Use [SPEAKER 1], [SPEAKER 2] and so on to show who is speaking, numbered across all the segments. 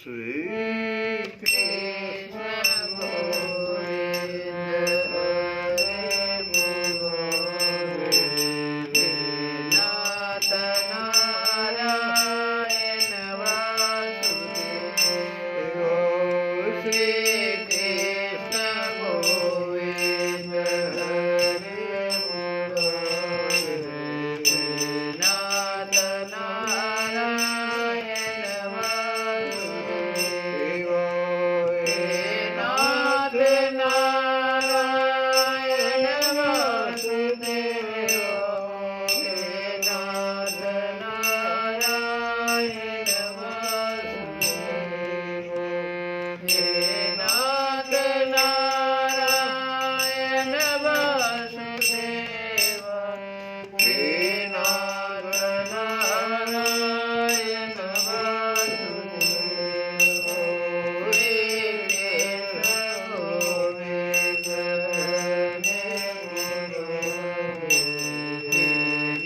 [SPEAKER 1] श्री
[SPEAKER 2] कृष्ण गोविंद हरे मुरारे नाथ नारायण वासुदेव श्री कृष्ण गोविंद हरे मुरारे नाथ नारायण वासुदेव नाथ नारायण वासुदेव नाथ नारायण वासुदेव नाथ नारायण वासुदेव नाथ नारायण वासुदेव गोविंद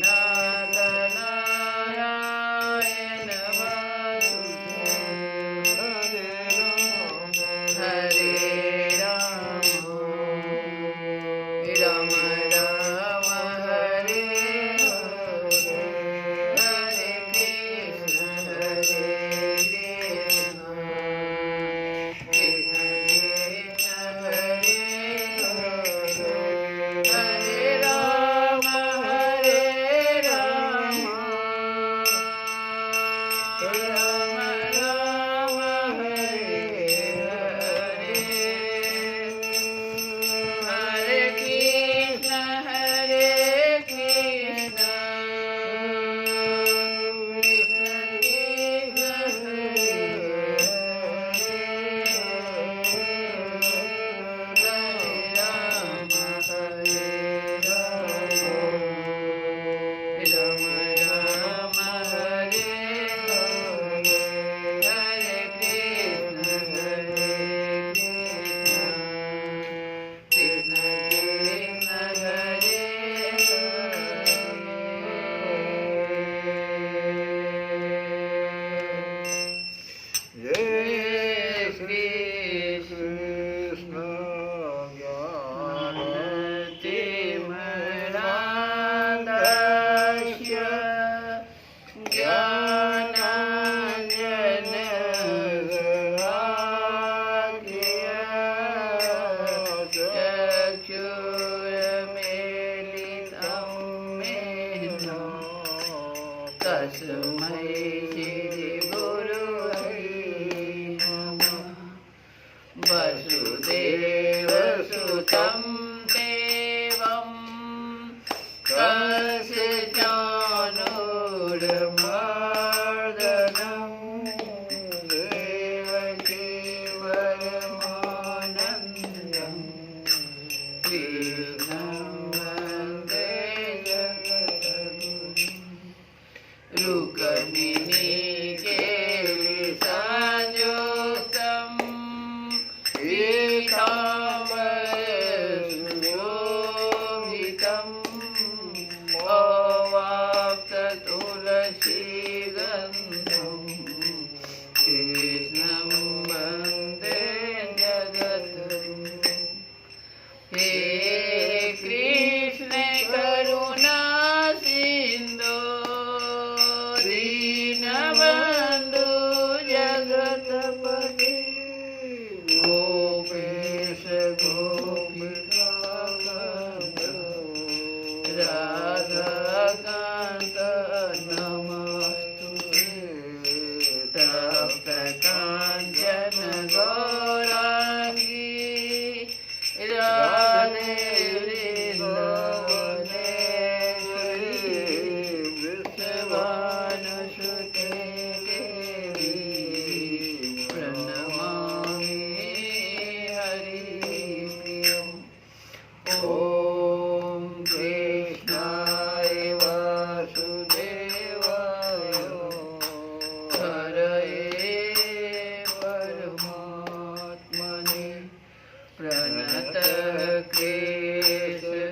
[SPEAKER 2] नाथ नारायण वासुदेव हरे राम राम राम हरे हरे हरे कृष्ण कृष्ण हरे हरे राम राम राम हरे हरे हरे कृष्ण कृष्ण कृष्ण हरे हरे राम राम राम हरे हरे हरे कृष्ण कृष्ण कृष्ण हरे
[SPEAKER 1] ये
[SPEAKER 2] श्री
[SPEAKER 1] कृष्ण ज्ञान
[SPEAKER 2] तिमरान्धस्य ज्ञानाञ्जनशलाकया चक्षुरुन्मीलितं येन तस्मै श्रीगुरुवे नमः वसुदेवसुतं देवं कंसचाणूरमर्दनं देवकी परमानन्दं कृष्णं वन्दे जगद्गुरुं रुक्मिणीकेलिसंयुक्तं पीताम्बरशोभितं अवाप्ततुलसीगन्धं कृष्णं वन्दे जगद्गुरुं हे कृष्ण करुणा सिन्धो दीनबन्धु जगत्पते गोपेश गोपिकान्त राधाकान्त नमस्तुते तप्तकाञ्चन गौराङ्गी राधे वृन्दावनेश्वरी वृषभानुसुते देवी प्रणमामि हरिप्रियम् ॐ कृष्णाय वासुदेवाय हरये परमात्मने प्रणत कृष्णाय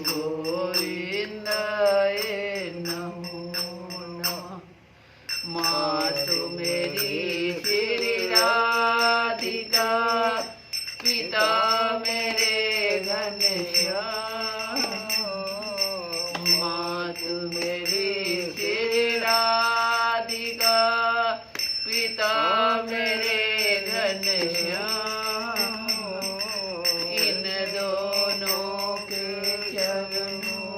[SPEAKER 2] गोविन्दाय नमो नमः। मेरी श्री राधिका, पिता मेरे घनश्याम। मातु मेरी श्री राधिका, पिता मेरे घनश्याम। इन दोनों के चरणों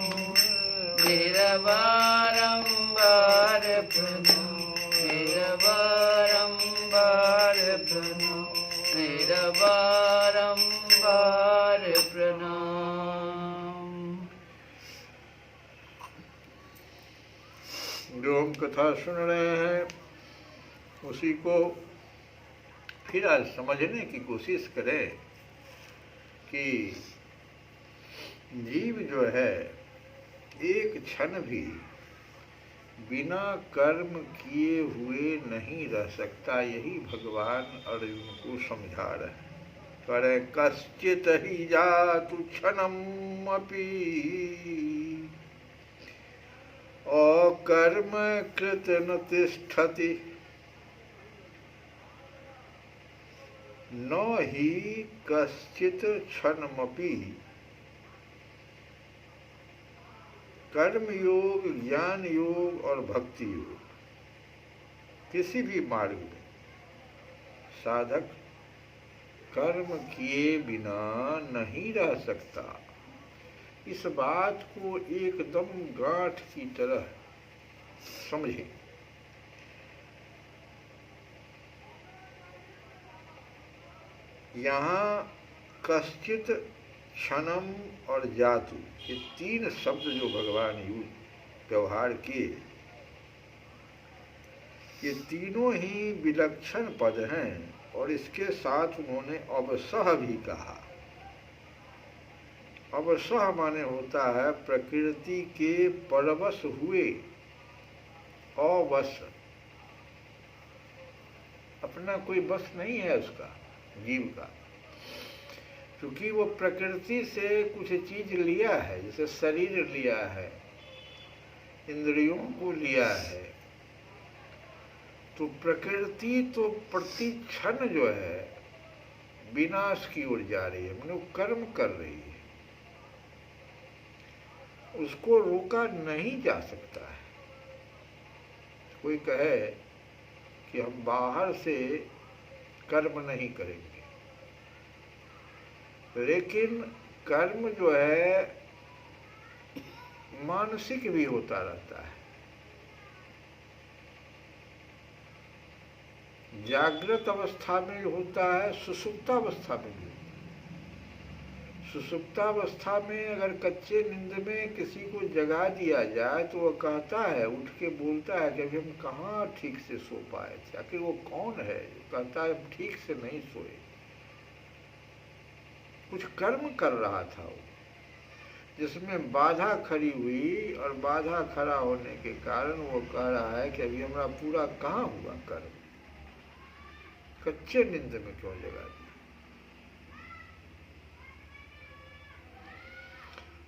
[SPEAKER 2] मेरा बारंबार प्रणाम, मेरा बारंबार प्रणाम, मेरा बारंबार प्रणाम।
[SPEAKER 1] जो हम कथा सुन रहे हैं उसी को फिर आज समझने की कोशिश करें कि जीव जो है एक क्षण भी बिना कर्म किए हुए नहीं रह सकता। यही भगवान अर्जुन को समझा रहे हैं। करे कश्चित ही जातु क्षणम अपि अकर्म कृत न तिष्ठति, न ही कश्चित क्षणमपि। कर्म योग, ज्ञान योग और भक्ति योग, किसी भी मार्ग में साधक कर्म किए बिना नहीं रह सकता। इस बात को एकदम गांठ की तरह समझें। यहाँ कश्चित, क्षणम और जातु, ये तीन शब्द जो भगवान व्यवहार किए, ये तीनों ही विलक्षण पद हैं। और इसके साथ उन्होंने अवसह भी कहा। अवसह माने होता है प्रकृति के परवश हुए, अवश, अपना कोई बस नहीं है उसका, जीव का। क्योंकि वो प्रकृति से कुछ चीज लिया है, जैसे शरीर लिया है, इंद्रियों को लिया है, तो प्रकृति तो प्रति क्षण जो है विनाश की ओर जा रही है, मतलब कर्म कर रही है। उसको रोका नहीं जा सकता है। कोई कहे कि हम बाहर से कर्म नहीं करेंगे, लेकिन कर्म जो है मानसिक भी होता रहता है। जागृत अवस्था में होता है, सुषुप्तावस्था में भी होता है। सुषुप्तावस्था में अगर कच्चे नींद में किसी को जगा दिया जाए तो वह कहता है, उठ के बोलता है कि अभी हम कहाँ ठीक से सो पाए थे। आखिर वो कौन है कहता है हम ठीक से नहीं सोए, कुछ कर्म कर रहा था वो, जिसमें बाधा खड़ी हुई, और बाधा खड़ा होने के कारण वो कह रहा है कि अभी हमारा पूरा कहाँ हुआ कर्म, कच्चे नींद में क्यों जगा दिया।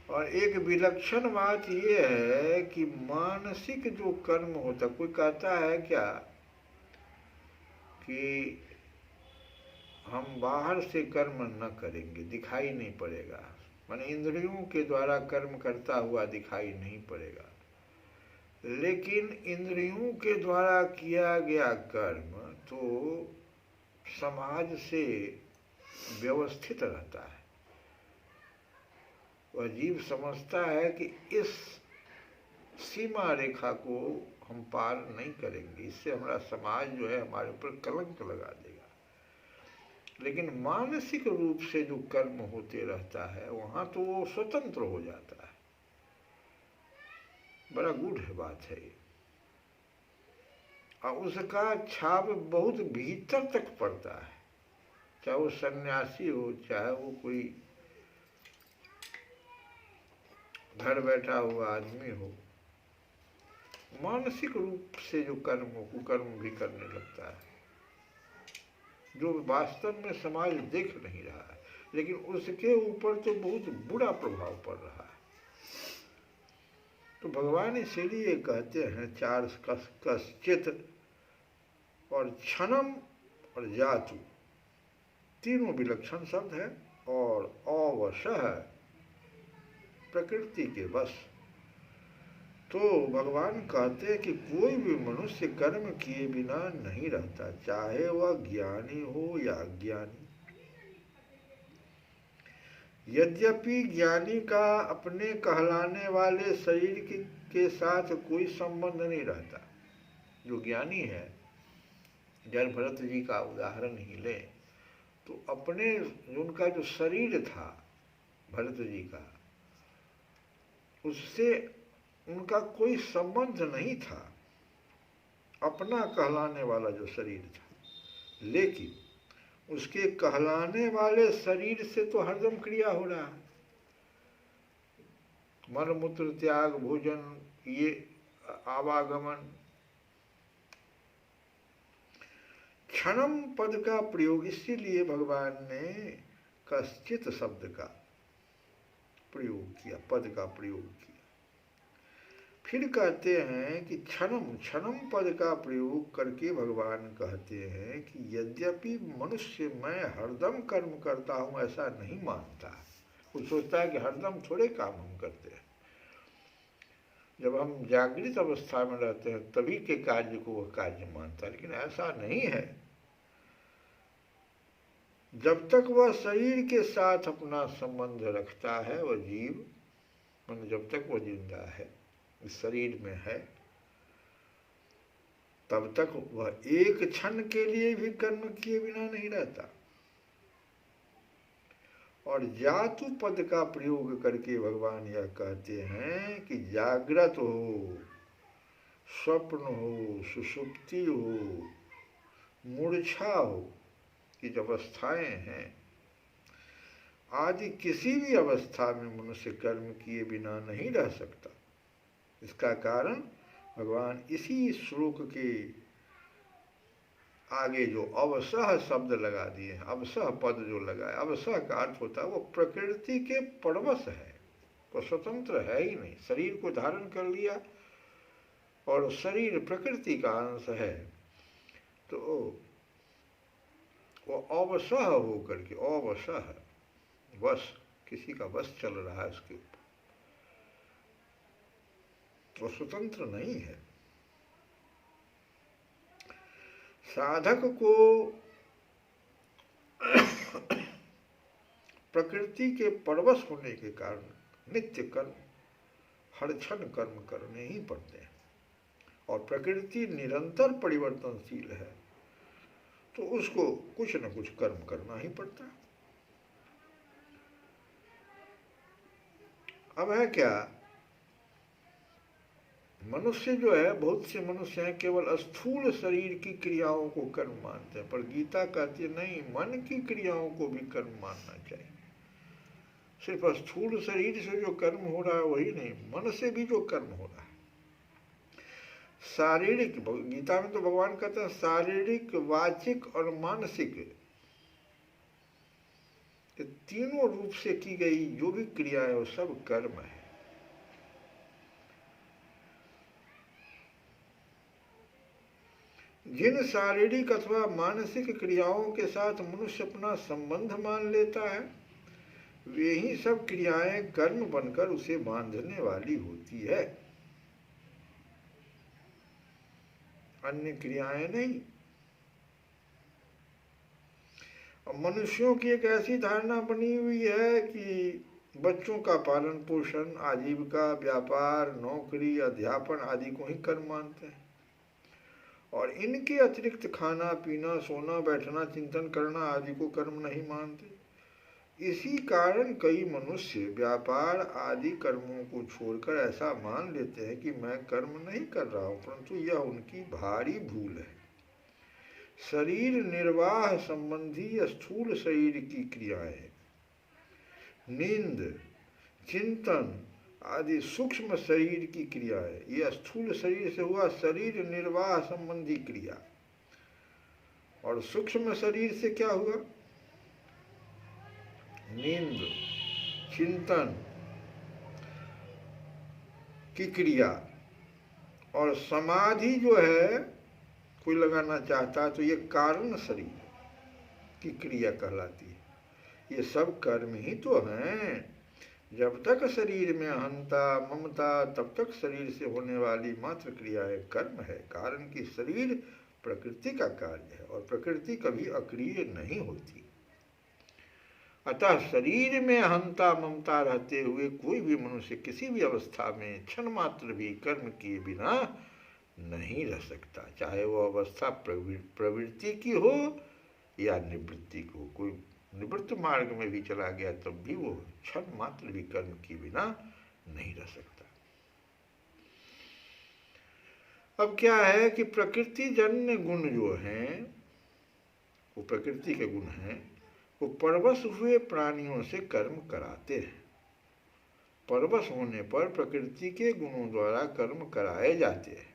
[SPEAKER 1] और एक विलक्षण बात ये है कि मानसिक जो कर्म होता, कोई कहता है क्या कि हम बाहर से कर्म न करेंगे, दिखाई नहीं पड़ेगा, माने इंद्रियों के द्वारा कर्म करता हुआ दिखाई नहीं पड़ेगा। लेकिन इंद्रियों के द्वारा किया गया कर्म तो समाज से व्यवस्थित रहता है। वह जीव समझता है कि इस सीमा रेखा को हम पार नहीं करेंगे, इससे हमारा समाज जो है हमारे ऊपर कलंक लगा देगा। लेकिन मानसिक रूप से जो कर्म होते रहता है वहाँ तो वो स्वतंत्र हो जाता है। बड़ा गूढ़ बात है ये, और उसका छाप बहुत भीतर तक पड़ता है, चाहे वो सन्यासी हो, चाहे वो कोई घर बैठा हुआ आदमी हो। मानसिक रूप से जो कर्म हो, कुकर्म भी करने लगता है, जो वास्तव में समाज देख नहीं रहा है, लेकिन उसके ऊपर तो बहुत बुरा प्रभाव पड़ रहा है। तो भगवान इसीलिए कहते हैं चार कश्चित और क्षणम और जातु तीनों विलक्षण शब्द है। और अवशः प्रकृति के वश। तो भगवान कहते हैं कि कोई भी मनुष्य कर्म किए बिना नहीं रहता, चाहे वह ज्ञानी हो या अज्ञानी। यद्यपि ज्ञानी का अपने कहलाने वाले शरीर के साथ कोई संबंध नहीं रहता। जो ज्ञानी है, जैन भरत जी का उदाहरण ही लें तो अपने उनका जो शरीर था भरत जी का, उससे उनका कोई संबंध नहीं था, अपना कहलाने वाला जो शरीर था। लेकिन उसके कहलाने वाले शरीर से तो हरदम क्रिया हो रहा है, मन मूत्र त्याग, भोजन, ये आवागमन। क्षणम पद का प्रयोग इसीलिए भगवान ने कश्चित शब्द का प्रयोग किया, पद का प्रयोग किया। फिर कहते हैं कि क्षणम पद का प्रयोग करके भगवान कहते हैं कि यद्यपि मनुष्य मैं हरदम कर्म करता हूँ ऐसा नहीं मानता। वो सोचता है कि हरदम थोड़े काम हम करते हैं। जब हम जागृत अवस्था में रहते हैं तभी के कार्य को वह कार्य मानता है, लेकिन ऐसा नहीं है। जब तक वह शरीर के साथ अपना संबंध रखता है, वह जीव मन जब तक वह जिंदा है, इस शरीर में है, तब तक वह एक क्षण के लिए भी कर्म किए बिना नहीं रहता। और जातु पद का प्रयोग करके भगवान यह कहते हैं कि जागृत हो, स्वप्न हो, सुषुप्ति हो, मूर्छा हो, की जो अवस्थाएं हैं, आदि किसी भी अवस्था में मनुष्य कर्म किए बिना नहीं रह सकता। इसका कारण भगवान इसी श्लोक के आगे जो अवसह शब्द लगा दिए हैं, अवसह पद जो लगा है, अवसह का अर्थ होता है वो प्रकृति के परवश है, वो स्वतंत्र है ही नहीं। शरीर को धारण कर लिया और शरीर प्रकृति का अंश है, तो वो अवसह हो करके, अवसह वश, किसी का वश चल रहा है उसके ऊपर, वो स्वतंत्र नहीं है। साधक को प्रकृति के परवश होने के कारण नित्य कर्म, हर क्षण कर्म करने ही पड़ते हैं। और प्रकृति निरंतर परिवर्तनशील है, तो उसको कुछ न कुछ कर्म करना ही पड़ता है। अब है क्या, मनुष्य जो है, बहुत से मनुष्य हैं केवल स्थूल शरीर की क्रियाओं को कर्म मानते हैं, पर गीता कहती है नहीं, मन की क्रियाओं को भी कर्म मानना चाहिए। सिर्फ स्थूल शरीर से जो कर्म हो रहा है वही नहीं, मन से भी जो कर्म हो रहा है। शारीरिक, गीता में तो भगवान कहते हैं शारीरिक, वाचिक और मानसिक, ये तीनों रूप से की गई जो भी क्रिया है वो सब कर्म है। जिन शारीरिक अथवा मानसिक क्रियाओं के साथ मनुष्य अपना संबंध मान लेता है, वे ही सब क्रियाएं कर्म बनकर उसे बांधने वाली होती है, अन्य क्रियाएं नहीं। और मनुष्यों की एक ऐसी धारणा बनी हुई है कि बच्चों का पालन पोषण, आजीविका, व्यापार, नौकरी, अध्यापन आदि को ही कर्म मानते हैं, और इनके अतिरिक्त खाना पीना, सोना बैठना, चिंतन करना आदि को कर्म नहीं मानते। इसी कारण कई मनुष्य व्यापार आदि कर्मों को छोड़कर ऐसा मान लेते हैं कि मैं कर्म नहीं कर रहा हूँ, परंतु यह उनकी भारी भूल है। शरीर निर्वाह संबंधी स्थूल शरीर की क्रियाएं, नींद, चिंतन आदि सूक्ष्म शरीर की क्रियाएं, यह स्थूल शरीर से हुआ शरीर निर्वाह संबंधी क्रिया। और सूक्ष्म शरीर से क्या हुआ, नींद, चिंतन की क्रिया। और समाधि जो है कोई लगाना चाहता है तो ये कारण शरीर की क्रिया कहलाती है। ये सब कर्म ही तो हैं। जब तक शरीर में अहंता ममता, तब तक शरीर से होने वाली मात्र क्रियाएं कर्म है। कारण कि शरीर प्रकृति का कार्य है और प्रकृति कभी अक्रिय नहीं होती। अतः शरीर में अहंता ममता रहते हुए कोई भी मनुष्य किसी भी अवस्था में क्षण मात्र भी कर्म किए बिना नहीं रह सकता, चाहे वो अवस्था प्रवृत्ति की हो या निवृत्ति की हो। कोई निवृत्त मार्ग में भी चला गया तब भी वो क्षण मात्र भी कर्म किए बिना नहीं रह सकता। अब क्या है कि प्रकृति जन्य गुण जो हैं, वो प्रकृति के गुण हैं, वो परवश हुए प्राणियों से कर्म कराते हैं। परवश होने पर प्रकृति के गुणों द्वारा कर्म कराए जाते हैं,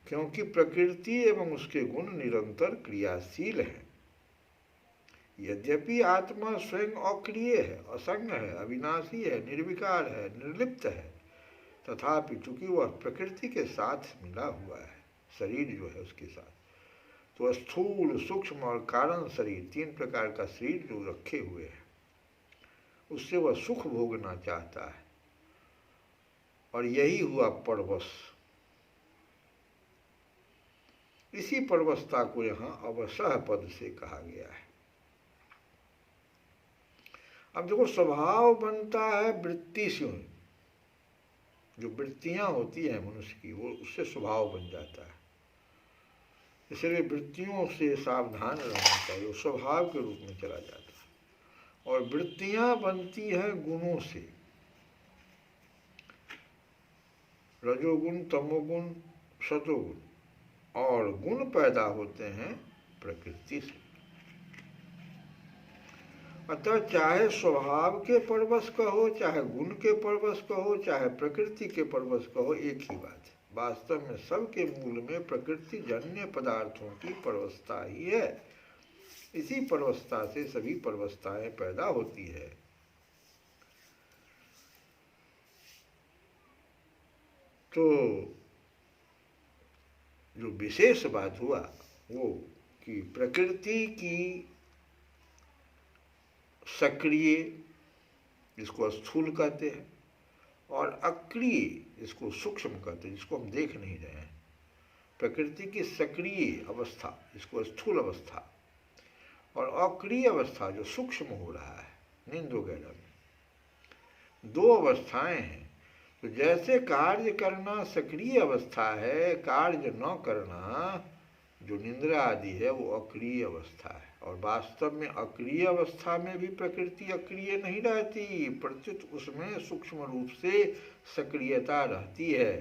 [SPEAKER 1] क्योंकि प्रकृति एवं उसके गुण निरंतर क्रियाशील हैं। यद्यपि आत्मा स्वयं अक्रिय है, असंग है, अविनाशी है, निर्विकार है, निर्लिप्त है, तथापि चूंकि वह प्रकृति के साथ मिला हुआ है, शरीर जो है उसके साथ, तो स्थूल सूक्ष्म और कारण शरीर, तीन प्रकार का शरीर जो रखे हुए है, उससे वह सुख भोगना चाहता है और यही हुआ परवश। इसी परवशता को यहाँ अवसह पद से कहा गया है। अब देखो, स्वभाव बनता है वृत्ति से, जो वृत्तियां होती हैं मनुष्य की, वो उससे स्वभाव बन जाता है। इसलिए वृत्तियों से सावधान रहना चाहिए, वो स्वभाव के रूप में चला जाता है। और वृत्तियां बनती हैं गुणों से, रजोगुण, तमोगुण, सतोगुण, और गुण पैदा होते हैं प्रकृति से। अतः चाहे स्वभाव के परवश कहो, चाहे गुण के परवश कहो, चाहे प्रकृति के परवश कहो, एक ही बात है। वास्तव में सबके मूल में प्रकृति जन्य पदार्थों की परवशता ही है। इसी परवशता से सभी परवशताएं पैदा होती है। तो जो विशेष बात हुआ वो कि प्रकृति की सक्रिय, जिसको स्थूल कहते हैं, और अक्रिय, जिसको सूक्ष्म कहते हैं, जिसको हम देख नहीं रहे हैं। प्रकृति की सक्रिय अवस्था, जिसको स्थूल अवस्था, और अक्रिय अवस्था जो सूक्ष्म हो रहा है नींद वगैरह में, दो अवस्थाएं हैं। तो जैसे कार्य करना सक्रिय अवस्था है, कार्य न करना जो निंद्रा आदि है वो अक्रिय अवस्था है। और वास्तव में अक्रिय अवस्था में भी प्रकृति अक्रिय नहीं रहती, प्रत्युत उसमें सूक्ष्म रूप से सक्रियता रहती है।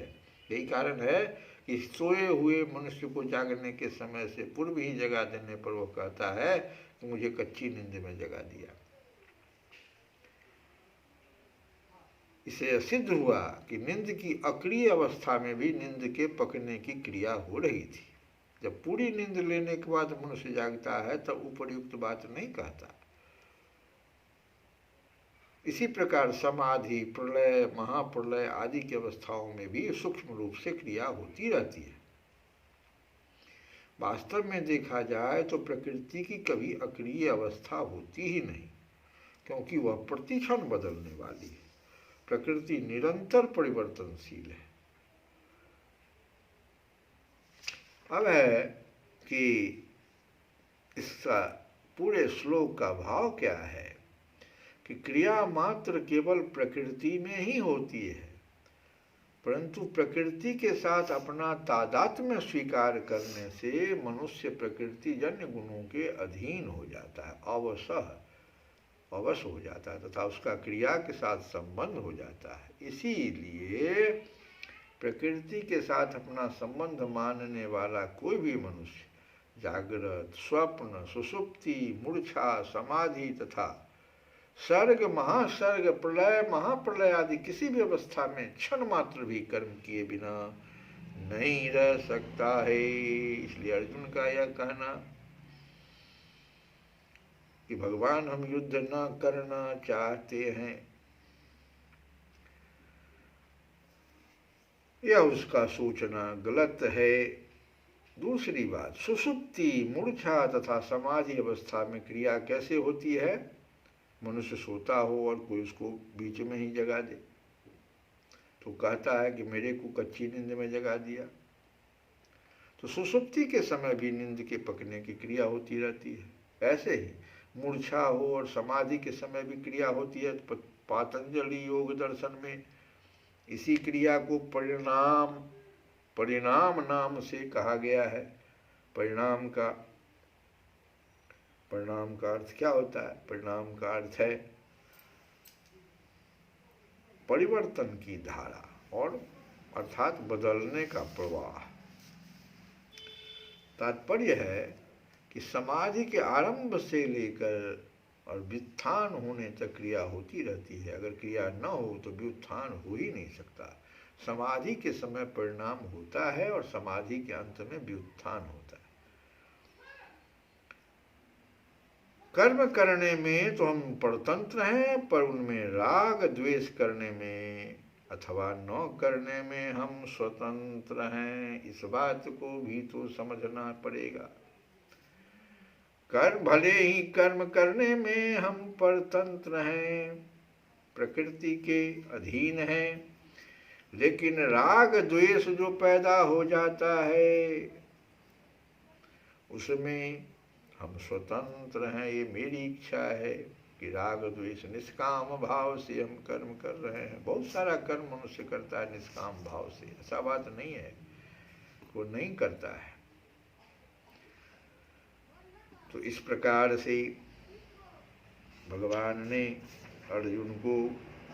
[SPEAKER 1] यही कारण है कि सोए हुए मनुष्य को जागने के समय से पूर्व ही जगा देने पर वो कहता है कि मुझे कच्ची नींद में जगा दिया। इसे सिद्ध हुआ कि नींद की अक्रिय अवस्था में भी नींद के पकने की क्रिया हो रही थी। जब पूरी नींद लेने के बाद मनुष्य जागता है तब उपर्युक्त बात नहीं कहता। इसी प्रकार समाधि, प्रलय, महाप्रलय आदि की अवस्थाओं में भी सूक्ष्म रूप से क्रिया होती रहती है। वास्तव में देखा जाए तो प्रकृति की कभी अक्रिय अवस्था होती ही नहीं, क्योंकि वह प्रतिक्षण बदलने वाली है। प्रकृति निरंतर परिवर्तनशील है। अब है कि इसका पूरे श्लोक का भाव क्या है कि क्रिया मात्र केवल प्रकृति में ही होती है, परंतु प्रकृति के साथ अपना तादात्म्य स्वीकार करने से मनुष्य प्रकृति जन्य गुणों के अधीन हो जाता है, अवश हो जाता है, तथा उसका क्रिया के साथ संबंध हो जाता है। इसीलिए प्रकृति के साथ अपना संबंध मानने वाला कोई भी मनुष्य जागृत, स्वप्न, सुषुप्ति, मूर्छा, समाधि तथा सर्ग, महासर्ग, प्रलय, महाप्रलय आदि किसी भी अवस्था में क्षण मात्र भी कर्म किए बिना नहीं रह सकता है। इसलिए अर्जुन का यह कहना कि भगवान हम युद्ध न करना चाहते हैं, यह उसका सोचना गलत है। दूसरी बात, सुषुप्ति, मूर्छा तथा समाधि अवस्था में क्रिया कैसे होती है? मनुष्य सोता हो और कोई उसको बीच में ही जगा दे तो कहता है कि मेरे को कच्ची नींद में जगा दिया। तो सुषुप्ति के समय भी नींद के पकने की क्रिया होती रहती है। ऐसे ही मूर्छा हो और समाधि के समय भी क्रिया होती है। पातंजलि योग दर्शन में इसी क्रिया को परिणाम नाम से कहा गया है। परिणाम का अर्थ क्या होता है? परिणाम का अर्थ है परिवर्तन की धारा, और अर्थात बदलने का प्रवाह। तात्पर्य है कि समाधि के आरंभ से लेकर और व्युत्थान होने तक क्रिया होती रहती है। अगर क्रिया न हो तो व्युत्थान हो ही नहीं सकता। समाधि के समय परिणाम होता है और समाधि के अंत में व्युत्थान होता है। कर्म करने में तो हम परतंत्र हैं, पर उनमें राग द्वेष करने में अथवा न करने में हम स्वतंत्र हैं। इस बात को भी तो समझना पड़ेगा। भले ही कर्म करने में हम परतंत्र हैं, प्रकृति के अधीन हैं, लेकिन राग द्वेष जो पैदा हो जाता है उसमें हम स्वतंत्र हैं। ये मेरी इच्छा है कि राग द्वेष निष्काम भाव से हम कर्म कर रहे हैं। बहुत सारा कर्म मनुष्य करता है निष्काम भाव से, ऐसा बात नहीं है वो नहीं करता है। तो इस प्रकार से भगवान ने अर्जुन को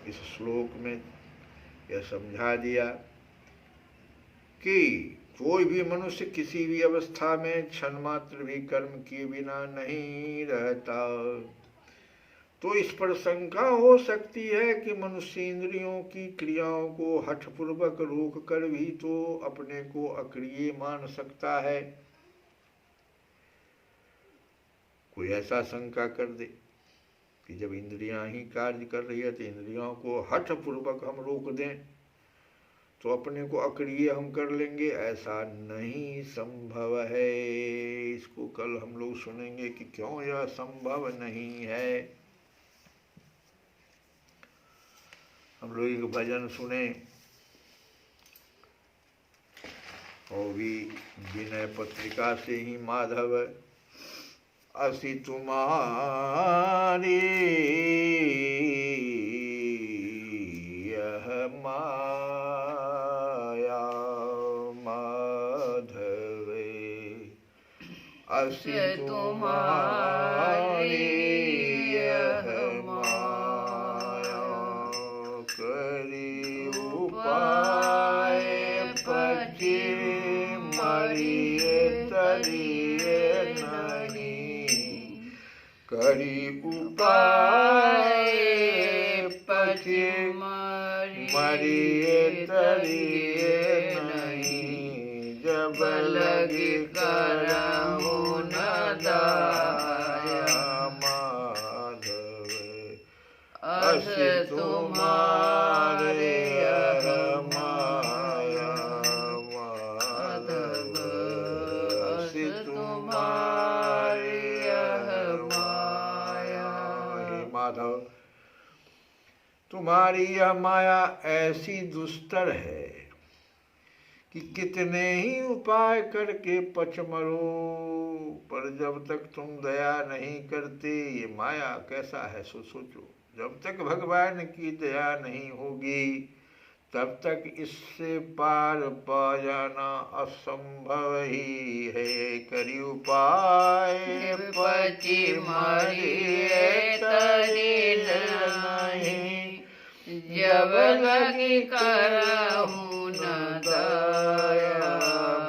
[SPEAKER 1] इस श्लोक में यह समझा दिया कि कोई भी मनुष्य किसी भी अवस्था में क्षण मात्र भी कर्म किए बिना नहीं रहता। तो इस पर शंका हो सकती है कि मनुष्य इंद्रियों की क्रियाओं को हठपूर्वक रोक कर भी तो अपने को अक्रिय मान सकता है। कोई ऐसा शंका कर दे कि जब इंद्रियां ही कार्य कर रही है तो इंद्रियों को हठपूर्वक हम रोक दें तो अपने को अक्रिय हम कर लेंगे। ऐसा नहीं संभव है। इसको कल हम लोग सुनेंगे कि क्यों यह संभव नहीं है। हम लोग एक भजन सुने और भी विनय पत्रिका से ही, माधव असि तुम्हारी यह माया माधवे, असि तुम्हारी यह माया, करी उपाय पति मरिए तरिए करी उपाय पति मरिए तरिए नहीं, जब लगी करहु न दाया माधव, असि तुम्हारे यह माया माधव, असि तुम्हारे माधव, तुम्हारी यह माया ऐसी दुस्तर है कि कितने ही उपाय करके पच मरो, पर जब तक तुम दया नहीं करते, ये माया कैसा है सोचो। जब तक भगवान की दया नहीं होगी तब तक इससे पार पा जाना असंभव ही है। करी उपाय पति मरिए तरिए नहीं, जब लगी करहु न दया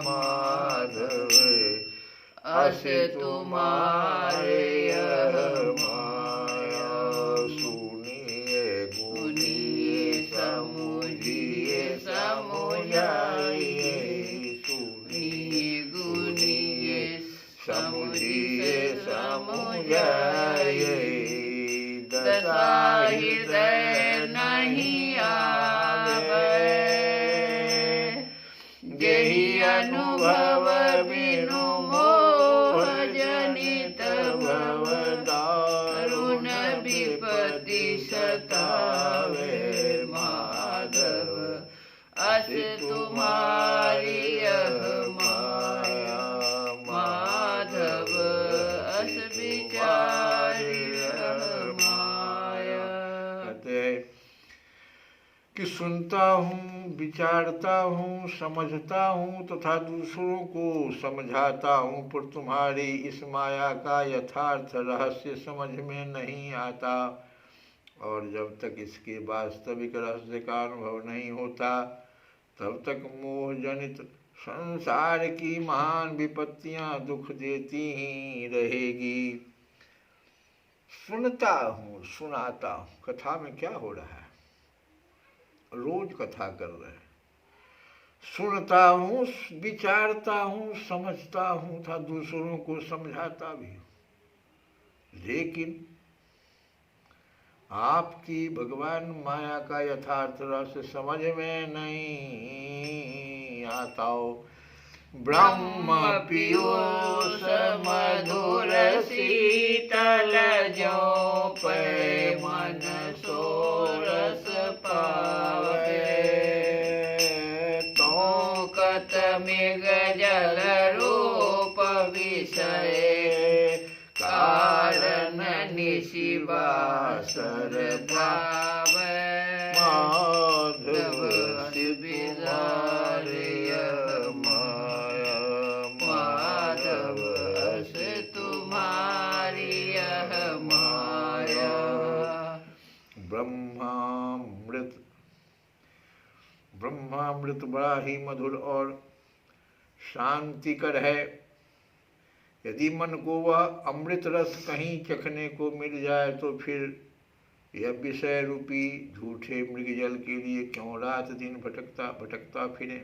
[SPEAKER 1] माधव, असि तुम्हारे यह माया, सुनिए गुनिए समुझिए समुझाइए, सुनिए गुनिए समुझिए समुझाइए, दशा हृदय नहीं आवे, यही अनुभव भी कि सुनता हूँ, विचारता हूँ, समझता हूँ तथा दूसरों को समझाता हूँ, पर तुम्हारी इस माया का यथार्थ रहस्य समझ में नहीं आता। और जब तक इसके वास्तविक रहस्य का अनुभव नहीं होता, तब तक मोह जनित संसार की महान विपत्तियां दुख देती ही रहेगी। सुनता हूँ, सुनाता हूँ, कथा में क्या हो रहा है, रोज कथा कर रहे हैं। सुनता हूँ, विचारता हूँ, समझता हूँ था, दूसरों को समझाता भी हूँ, लेकिन आपकी भगवान माया का यथार्थ रस समझ में नहीं आता हो। ब्रह्म पीयूष मधुर शीतल जो पे मन सोरस पावे, तो कत मृग जल रूप विषय कारण निशिवासर भाव, माधव बिदारिय माया, माधव अस तुम्हारी यह माया। ब्रह्मामृत, ब्रह्मामृत बड़ा ही मधुर और शांतिकर है। यदि मन को वह अमृत रस कहीं चखने को मिल जाए तो फिर यह विषय रूपी झूठे मृगजल के लिए क्यों रात दिन भटकता भटकता फिरे।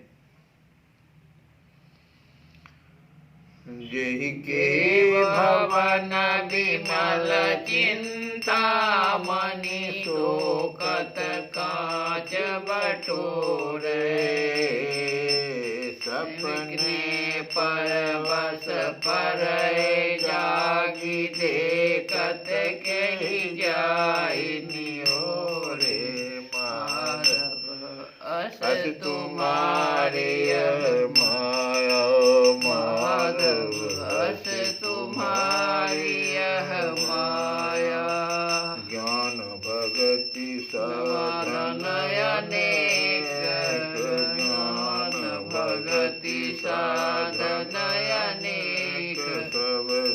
[SPEAKER 1] जेहि के भवन विमल चिंता मनि शोकत कांच बटोरे, सपने परवश पर जागी देखत के जाई नियोरे, माधव अस तुम्हारे माया, माधव अस तुम्हारी यह माया। ज्ञान भगति साधन अनेक, ज्ञान भगति साधन अनेक,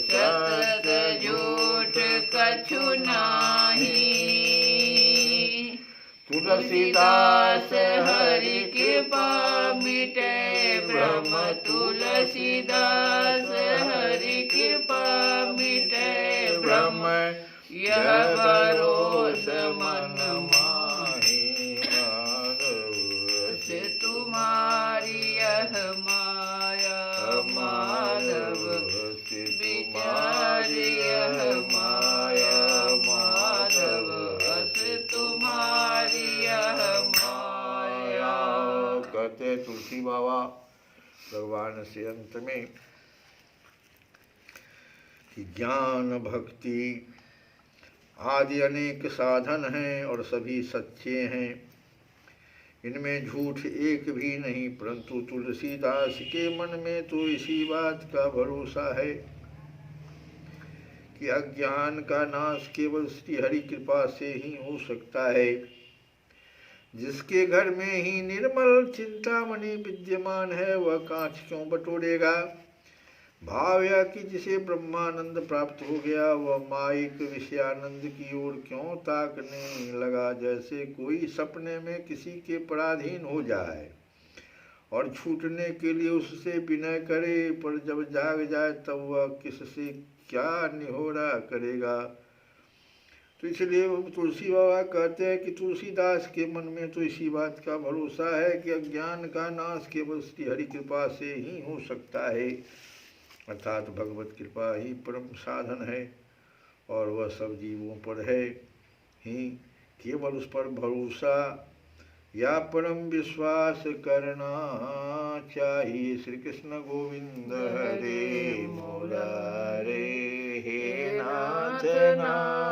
[SPEAKER 1] सत झूठ कछु नाही। तुलसीदास हरि कृपा मिटे भ्रम, तुलसीदास हरि कृपा मिटे भ्रम, यह भरोस मन माहि, माधव से तुम्हारी यह माया, माधव से तुम्हारी यह माया, माधव अस तुम्हारी यह माया। कहते तुलसी बाबा भगवान से अंत में कि ज्ञान भक्ति आदि अनेक साधन हैं और सभी सच्चे हैं, इनमें झूठ एक भी नहीं, परंतु तुलसीदास के मन में तो इसी बात का भरोसा है कि अज्ञान का नाश केवल श्री हरि कृपा से ही हो सकता है। जिसके घर में ही निर्मल चिंतामणि विद्यमान है वह कांच क्यों बटोरेगा। भाव या कि जिसे ब्रह्मानंद प्राप्त हो गया वह माइक विषयानंद की ओर क्यों ताकने लगा। जैसे कोई सपने में किसी के पराधीन हो जाए और छूटने के लिए उससे विनय करे, पर जब जाग जाए तब वह किससे क्या निहोरा करेगा। तो इसलिए तुलसी बाबा कहते हैं कि तुलसीदास के मन में तो इसी बात का भरोसा है कि अज्ञान का नाश केवल श्री हरि कृपा से ही हो सकता है, अर्थात भगवत कृपा ही परम साधन है और वह सब जीवों पर है ही। केवल उस पर भरोसा या परम विश्वास करना चाहिए। श्री कृष्ण गोविंद हरे मुरारे, हे नाथ नारायण।